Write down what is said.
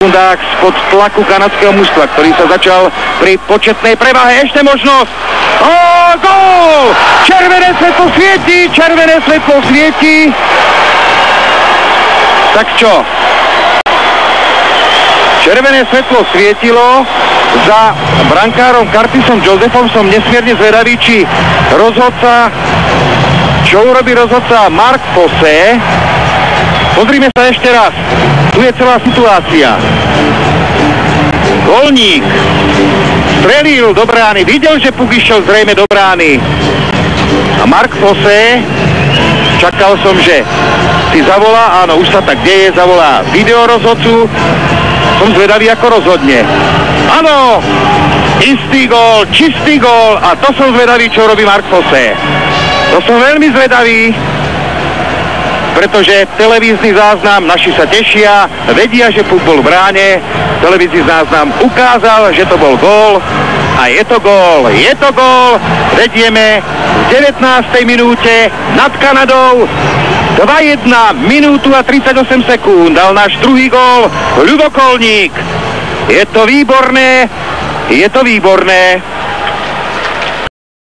sekundách spod tlaku kanadského mužstva, ktorý sa začal pri početnej prevahe. Ešte možnosť. Gól! Červené svetlo svieti. Tak čo? Červené svetlo svietilo. Za brankárom Curtisom Josephom som nesmierne zvedavý, či rozhodca, čo urobí rozhodca Mark Fosse. Pozrime sa ešte raz. Tu je celá situácia. Golník strelil do brány, videl, že puk išiel zrejme do brány. A Mark Fosse, čakal som, že si zavolá, áno, už sa tak deje, zavolá videorozhodcu. Som zvedavý, ako rozhodne. Áno, istý gól, čistý gól a to som zvedavý, čo robí Mark Fosse. To som veľmi zvedavý, pretože televízny záznam, naši sa tešia, vedia, že puk bol v bráne, televízny záznam ukázal, že to bol gól a je to gól, vedieme v 19. minúte nad Kanadou. 2-1, minútu a 38 sekúnd, dal náš druhý gól Ľubo Kolník. Je to výborné.